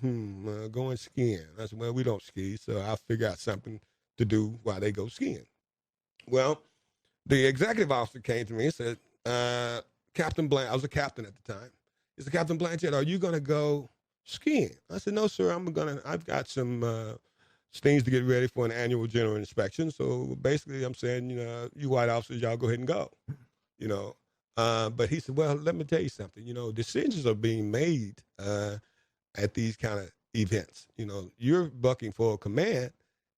B: going skiing. I said, well, we don't ski, so I'll figure out something to do while they go skiing. Well, the executive officer came to me and said, Captain Blanchett, I was a captain at the time. He said, Captain Blanchett, are you going to go skiing? I said, no, sir, I've got some things to get ready for an annual general inspection. So basically I'm saying, you white officers, y'all go ahead and go, But he said, well, let me tell you something. Decisions are being made at these kind of events. You're bucking for a command,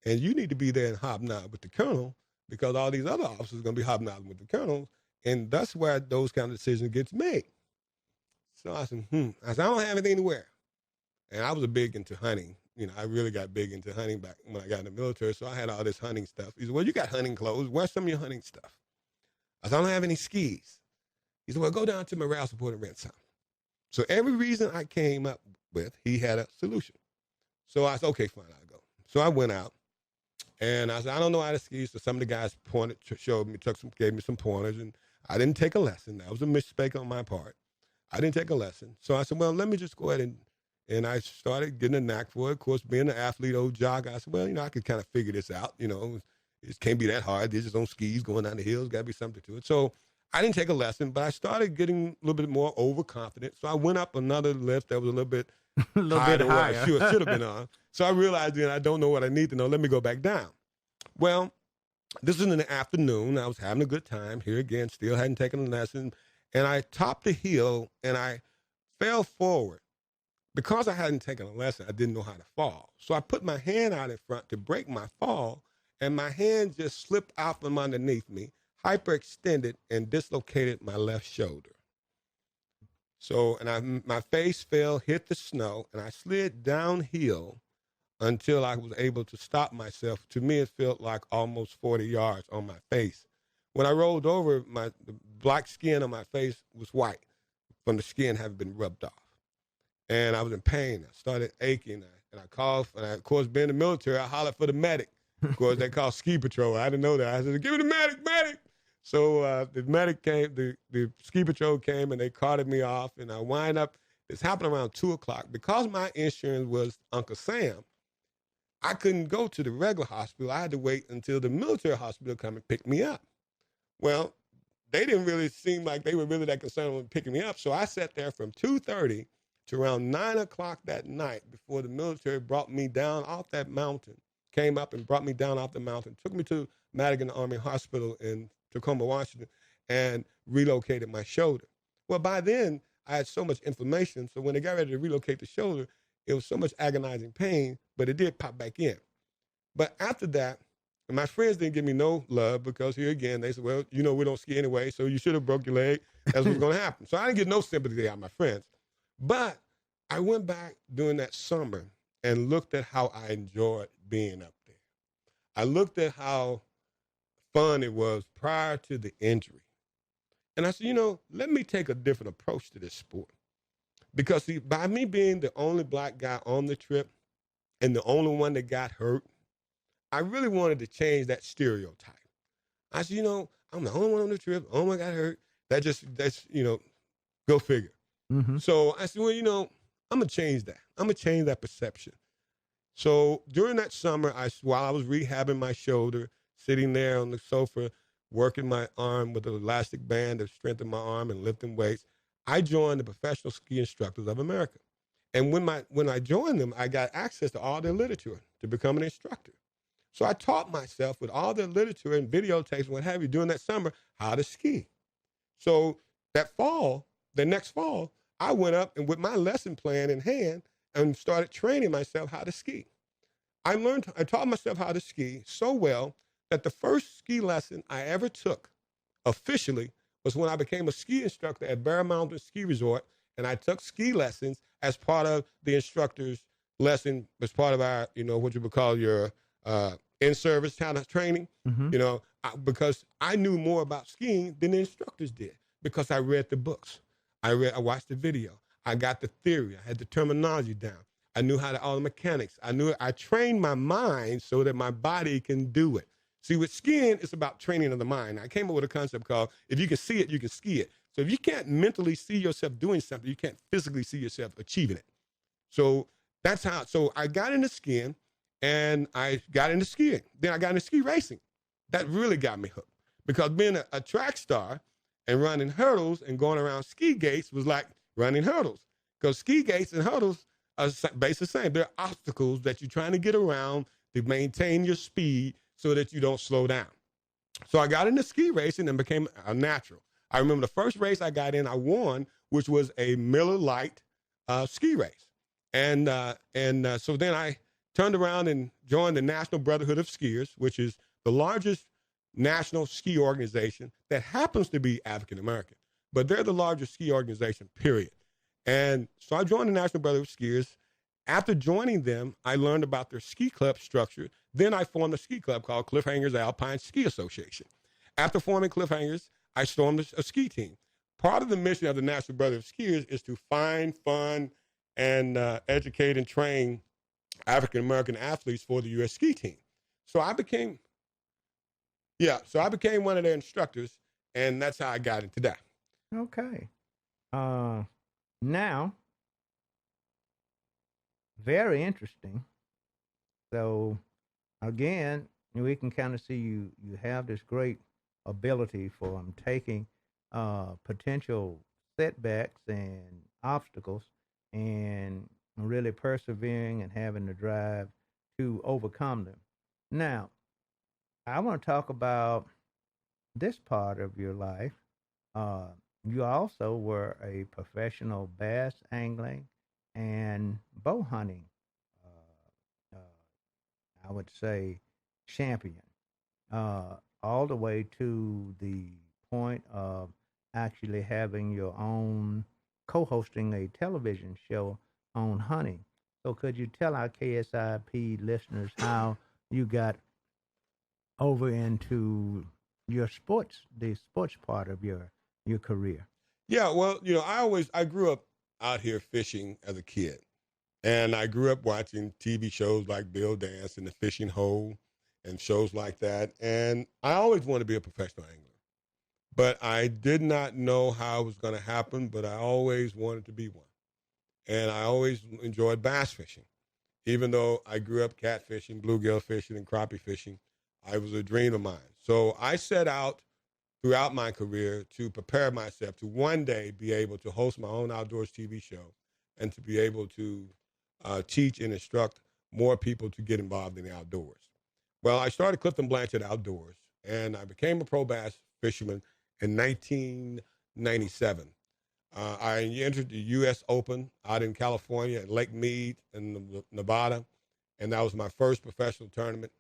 B: and you need to be there and hobnob with the colonel because all these other officers are going to be hobnobbing with the colonel, and that's where those kind of decisions gets made. So I said, I don't have anything to wear. And I was big into hunting. I really got big into hunting back when I got in the military, so I had all this hunting stuff. He said, well, you got hunting clothes. Wear some of your hunting stuff. I said, I don't have any skis. He said, well, go down to Morale Support and rent some. So every reason I came up with, he had a solution. So I said, okay, fine, I'll go. So I went out, and I said, I don't know how to ski. So some of the guys gave me some pointers, and I didn't take a lesson. That was a mistake on my part. I didn't take a lesson. So I said, well, let me just go ahead and I started getting a knack for it. Of course, being an athlete, old jock, I said, well, I could kind of figure this out. It can't be that hard. They're just on skis going down the hills. Got to be something to it. So I didn't take a lesson, but I started getting a little bit more overconfident. So I went up another lift that was a little bit higher. I should have been on. So I realized then I don't know what I need to know. Let me go back down. Well, this was in the afternoon. I was having a good time. Here again, still hadn't taken a lesson. And I topped the hill, and I fell forward. Because I hadn't taken a lesson, I didn't know how to fall. So I put my hand out in front to break my fall, and my hand just slipped out from underneath me, hyperextended, and dislocated my left shoulder. So, my face fell, hit the snow, and I slid downhill until I was able to stop myself. To me, it felt like almost 40 yards on my face. When I rolled over, the black skin on my face was white from the skin having been rubbed off. And I was in pain. I started aching, and I coughed. And of course, being in the military, I hollered for the medic. Of course, they call ski patrol. I didn't know that. I said, give me the medic. So the medic came, the ski patrol came, and they carted me off. And I wind up, this happened around 2 o'clock. Because my insurance was Uncle Sam, I couldn't go to the regular hospital. I had to wait until the military hospital come and pick me up. Well, they didn't really seem like they were really that concerned with picking me up. So I sat there from 2:30 to around 9 o'clock that night before the military brought me down off that mountain, came up and brought me down off the mountain, took me to Madigan Army Hospital in Tacoma, Washington, and relocated my shoulder. Well, by then, I had so much inflammation, so when they got ready to relocate the shoulder, it was so much agonizing pain, but it did pop back in. But after that, my friends didn't give me no love because here again, they said, well, we don't ski anyway, so you should have broke your leg. That's what's going to happen. So I didn't get no sympathy out of my friends. But I went back during that summer and looked at how I enjoyed being up there. I looked at how fun it was prior to the injury. And I said, let me take a different approach to this sport. Because see, by me being the only black guy on the trip and the only one that got hurt, I really wanted to change that stereotype. I said, I'm the only one on the trip, the only one got hurt. That's, go figure. Mm-hmm. So I said, well, I'm going to change that. I'm going to change that perception. So during that summer, while I was rehabbing my shoulder, sitting there on the sofa, working my arm with an elastic band to strengthen my arm and lifting weights, I joined the Professional Ski Instructors of America. And when I joined them, I got access to all their literature to become an instructor. So I taught myself with all their literature and videotapes and what have you during that summer how to ski. So the next fall, I went up and with my lesson plan in hand and started training myself how to ski. I taught myself how to ski so well that the first ski lesson I ever took officially was when I became a ski instructor at Bear Mountain Ski Resort, and I took ski lessons as part of the instructor's lesson, as part of our, what you would call your in-service kind of training,
A: Mm-hmm.
B: because I knew more about skiing than the instructors did because I read the books. I watched the video. I got the theory. I had the terminology down. I knew all the mechanics. I trained my mind so that my body can do it. See, with skiing, it's about training of the mind. I came up with a concept called, if you can see it, you can ski it. So if you can't mentally see yourself doing something, you can't physically see yourself achieving it. So so I got into skiing, and I got into skiing. Then I got into ski racing. That really got me hooked, because being a track star and running hurdles and going around ski gates was like running hurdles, because ski gates and hurdles are basically the same. They're obstacles that you're trying to get around to maintain your speed so that you don't slow down. So I got into ski racing and became a natural. I remember the first race I got in, I won, which was a Miller Lite ski race. And so then I turned around and joined the National Brotherhood of Skiers, which is the largest national ski organization that happens to be African American, but they're the largest ski organization, period. And so I joined the National Brotherhood of Skiers. After joining them, I learned about their ski club structure. Then I formed a ski club called Cliffhangers Alpine Ski Association. After forming Cliffhangers, I formed a ski team. Part of the mission of the National Brotherhood of Skiers is to find, fund, and educate and train African-American athletes for the U.S. ski team. So I became one of their instructors, and that's how I got into that.
A: Okay. Now, very interesting. So, again, we can kind of see you have this great ability for taking potential setbacks and obstacles and really persevering and having the drive to overcome them. Now, I want to talk about this part of your life. You also were a professional bass angling and bow hunting, I would say, champion, all the way to the point of actually having your own, co-hosting a television show on hunting. So could you tell our KSIP listeners how you got over into the sports part of your career?
B: Yeah, well, I grew up out here fishing as a kid. And I grew up watching TV shows like Bill Dance and The Fishing Hole and shows like that. And I always wanted to be a professional angler. But I did not know how it was going to happen, but I always wanted to be one. And I always enjoyed bass fishing. Even though I grew up catfishing, bluegill fishing, and crappie fishing, it was a dream of mine. So I set out throughout my career to prepare myself to one day be able to host my own outdoors TV show and to be able to teach and instruct more people to get involved in the outdoors. Well, I started Clifton Blanchett Outdoors, and I became a pro bass fisherman in 1997. I entered the U.S. Open out in California at Lake Mead in Nevada, and that was my first professional tournament.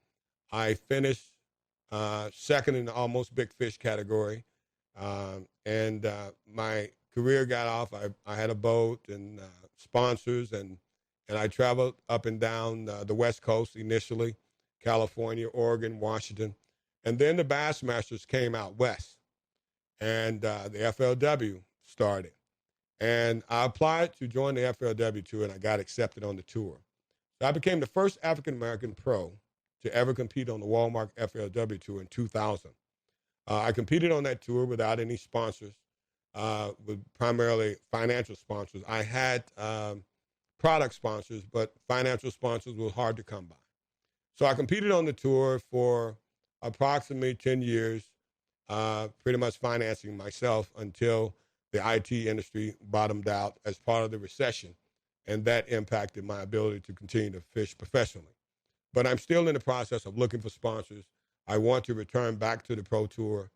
B: I finished second in the almost big fish category, and my career got off. I had a boat and sponsors, and I traveled up and down the West Coast initially, California, Oregon, Washington. And then the Bassmasters came out west, and the FLW started. And I applied to join the FLW tour, and I got accepted on the tour. So I became the first African-American pro to ever compete on the Walmart FLW tour in 2000. I competed on that tour without any sponsors, with primarily financial sponsors. I had product sponsors, but financial sponsors were hard to come by. So I competed on the tour for approximately 10 years, pretty much financing myself until the IT industry bottomed out as part of the recession, and that impacted my ability to continue to fish professionally. But I'm still in the process of looking for sponsors. I want to return back to the pro tour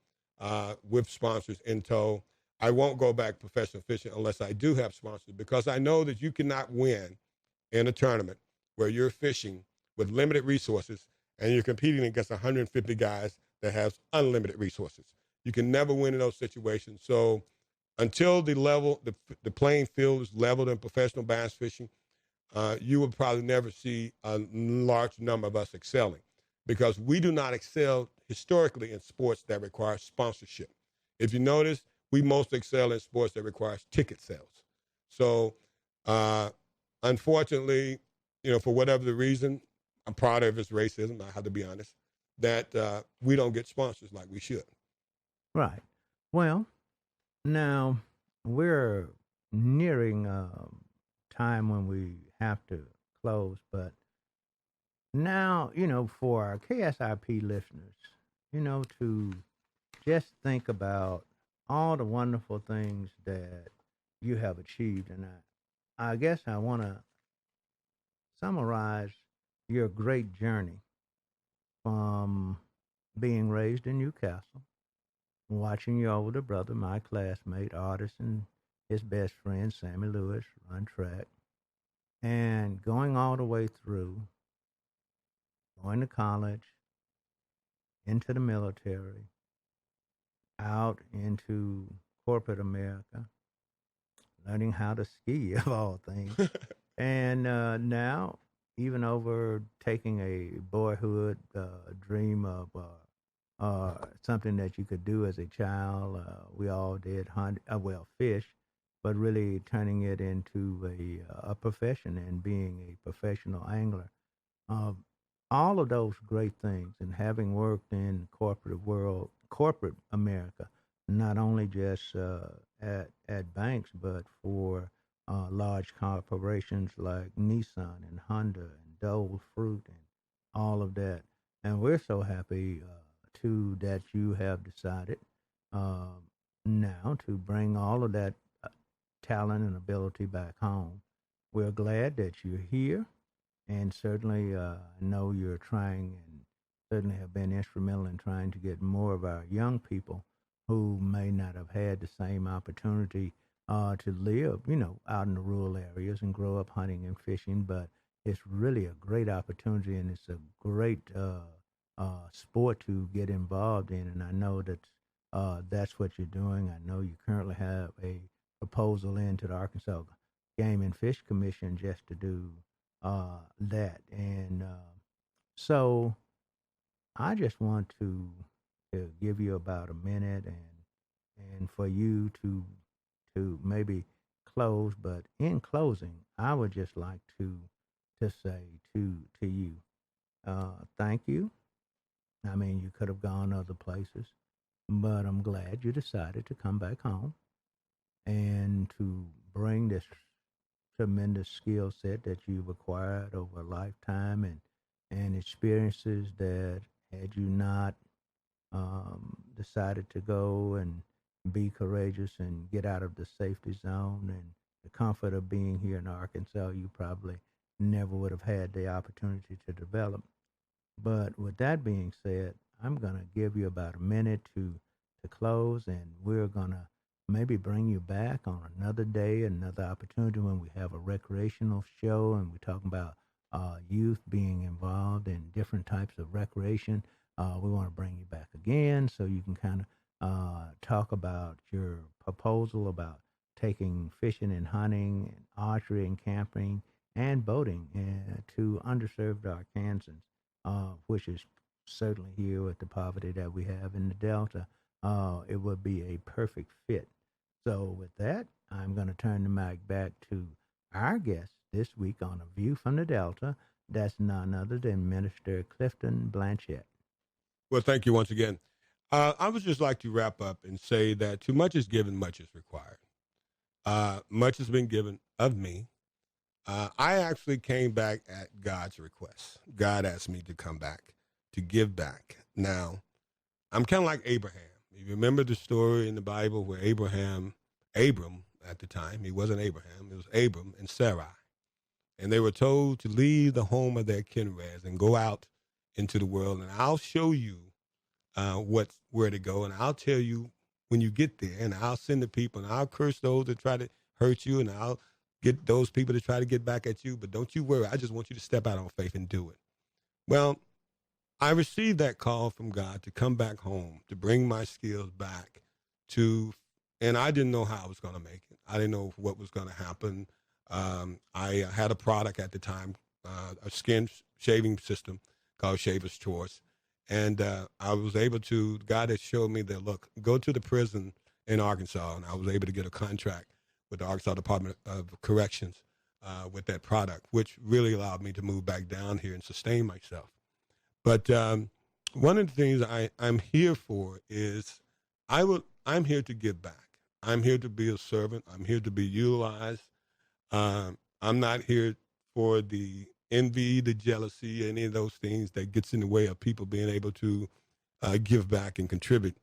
B: with sponsors in tow. I won't go back professional fishing unless I do have sponsors, because I know that you cannot win in a tournament where you're fishing with limited resources and you're competing against 150 guys that have unlimited resources. You can never win in those situations. So until the playing field is leveled in professional bass fishing, you will probably never see a large number of us excelling. because we do not excel historically in sports that require sponsorship. If you notice, we most excel in sports that requires ticket sales. So, unfortunately, for whatever the reason, I'm proud of his racism, I have to be honest, that we don't get sponsors like we should.
A: Right. Well, now we're nearing time when we have to close, but now, for our KSIP listeners, to just think about all the wonderful things that you have achieved. And I guess I want to summarize your great journey from being raised in Newcastle, watching your older brother, my classmate, artist, and his best friend, Sammy Lewis, run track, and going all the way through, going to college, into the military, out into corporate America, learning how to ski, of all things. And now, even overtaking a boyhood dream of something that you could do as a child. We all did hunt, fish, but really turning it into a profession and being a professional angler. All of those great things, and having worked in corporate America, not only just at banks, but for large corporations like Nissan and Honda and Dole Fruit and all of that. And we're so happy too that you have decided now to bring all of that talent and ability back home. We're glad that you're here, and certainly I know you're trying and certainly have been instrumental in trying to get more of our young people who may not have had the same opportunity to live, out in the rural areas and grow up hunting and fishing. But it's really a great opportunity, and it's a great sport to get involved in. And I know that that's what you're doing. I know you currently have a proposal into the Arkansas Game and Fish Commission just to do that. And so I just want to give you about a minute and for you to maybe close. But in closing, I would just like to say to you, thank you. I mean, you could have gone other places, but I'm glad you decided to come back home and to bring this tremendous skill set that you've acquired over a lifetime and experiences that had you not decided to go and be courageous and get out of the safety zone and the comfort of being here in Arkansas, you probably never would have had the opportunity to develop. But with that being said, I'm going to give you about a minute to close, and we're going to maybe bring you back on another day, another opportunity when we have a recreational show and we're talking about youth being involved in different types of recreation. We want to bring you back again so you can kind of talk about your proposal about taking fishing and hunting and archery and camping and boating to underserved Arkansans, which is certainly here with the poverty that we have in the Delta. It would be a perfect fit. So with that, I'm going to turn the mic back to our guest this week on A View from the Delta. That's none other than Minister Clifton Blanchett.
B: Well, thank you once again. I would just like to wrap up and say that too much is given, much is required. Much has been given of me. I actually came back at God's request. God asked me to come back, to give back. Now, I'm kind of like Abraham. You remember the story in the Bible where Abram at the time, he wasn't Abraham, it was Abram and Sarai. And they were told to leave the home of their kinres and go out into the world, and I'll show you where to go, and I'll tell you when you get there, and I'll send the people, and I'll curse those that try to hurt you, and I'll get those people to try to get back at you, but don't you worry. I just want you to step out on faith and do it. Well, I received that call from God to come back home, to bring my skills back and I didn't know how I was going to make it. I didn't know what was going to happen. I had a product at the time, a skin shaving system called Shaver's Choice. And I was able to, God had showed me that, look, go to the prison in Arkansas. And I was able to get a contract with the Arkansas Department of Corrections with that product, which really allowed me to move back down here and sustain myself. But one of the things I'm here for is I'm here to give back. I'm here to be a servant. I'm here to be utilized. I'm not here for the envy, the jealousy, any of those things that gets in the way of people being able to give back and contribute.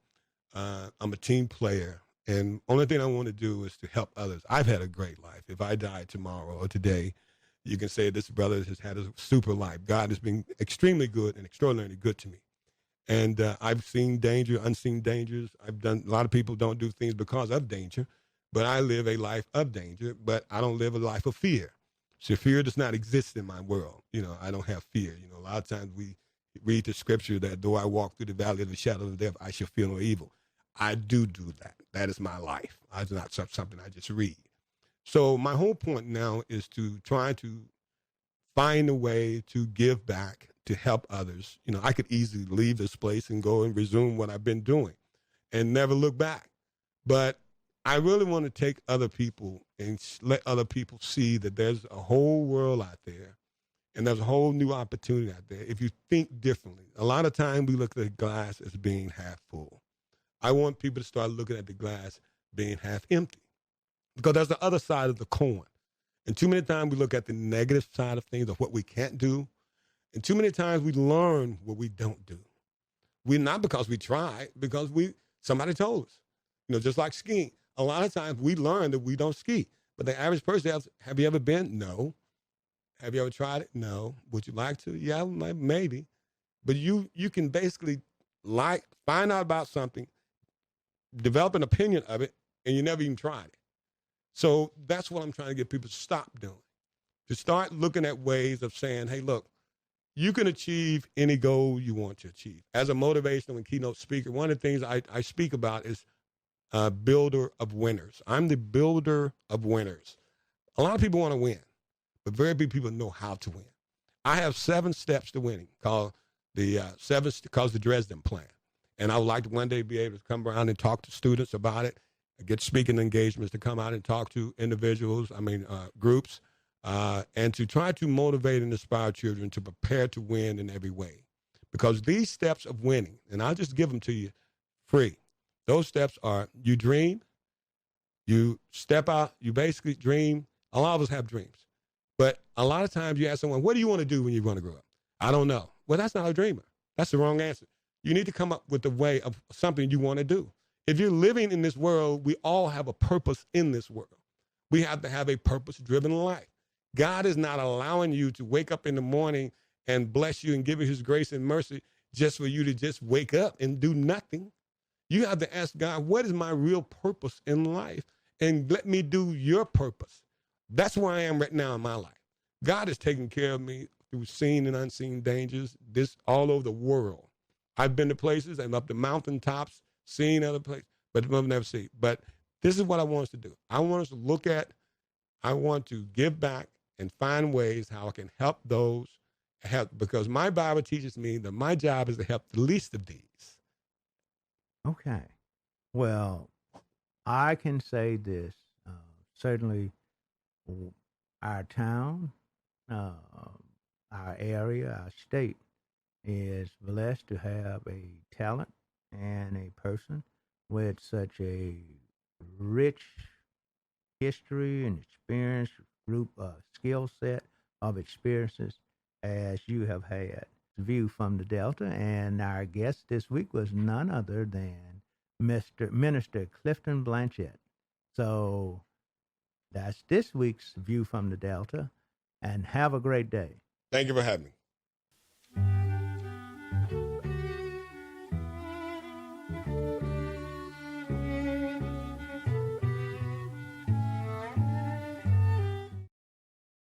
B: I'm a team player, and only thing I want to do is to help others. I've had a great life. If I die tomorrow or today, you can say this brother has had a super life. God has been extremely good and extraordinarily good to me. And I've seen danger, unseen dangers. A lot of people don't do things because of danger, but I live a life of danger, but I don't live a life of fear. So fear does not exist in my world. I don't have fear. A lot of times we read the scripture that though I walk through the valley of the shadow of death, I shall fear no evil. I do that. That is my life. It's not something I just read. So my whole point now is to try to find a way to give back, to help others. I could easily leave this place and go and resume what I've been doing and never look back. But I really want to take other people and let other people see that there's a whole world out there and there's a whole new opportunity out there if you think differently. A lot of times we look at the glass as being half full. I want people to start looking at the glass being half empty because that's the other side of the coin. And too many times we look at the negative side of things, of what we can't do. And too many times we learn what we don't do. We're not because we tried, because somebody told us. Just like skiing. A lot of times we learn that we don't ski. But the average person, have you ever been? No. Have you ever tried it? No. Would you like to? Yeah, maybe. But you can basically find out about something, develop an opinion of it, and you never even tried it. So that's what I'm trying to get people to stop doing, to start looking at ways of saying, hey, look, you can achieve any goal you want to achieve. As a motivational and keynote speaker, one of the things I speak about is builder of winners. I'm the builder of winners. A lot of people want to win, but very few people know how to win. I have 7 steps to winning called the Dresden Plan. And I would like to one day be able to come around and talk to students about it, get speaking engagements to come out and talk to individuals, groups, and to try to motivate and inspire children to prepare to win in every way. Because these steps of winning, and I'll just give them to you free. Those steps are: you dream, you step out, you basically dream. A lot of us have dreams. But a lot of times you ask someone, what do you want to do when you want to grow up? I don't know. Well, that's not a dreamer. That's the wrong answer. You need to come up with a way of something you want to do. If you're living in this world, we all have a purpose in this world. We have to have a purpose-driven life. God is not allowing you to wake up in the morning and bless you and give you his grace and mercy just for you to just wake up and do nothing. You have to ask God, what is my real purpose in life? And let me do your purpose. That's where I am right now in my life. God is taking care of me through seen and unseen dangers, all over the world. I've been to places, I'm up to mountaintops, seen other places, but I've never seen. But this is what I want us to do. I want us to I want to give back and find ways how I can help those, because my Bible teaches me that my job is to help the least of these.
A: Okay. Well, I can say this. Certainly, our town, our area, our state is blessed to have a talent and a person with such a rich history and experience, skill set of experiences as you have had. View from the Delta, and our guest this week was none other than Minister Clifton Blanchett. So that's this week's View from the Delta, and have a great day.
B: Thank you for having me.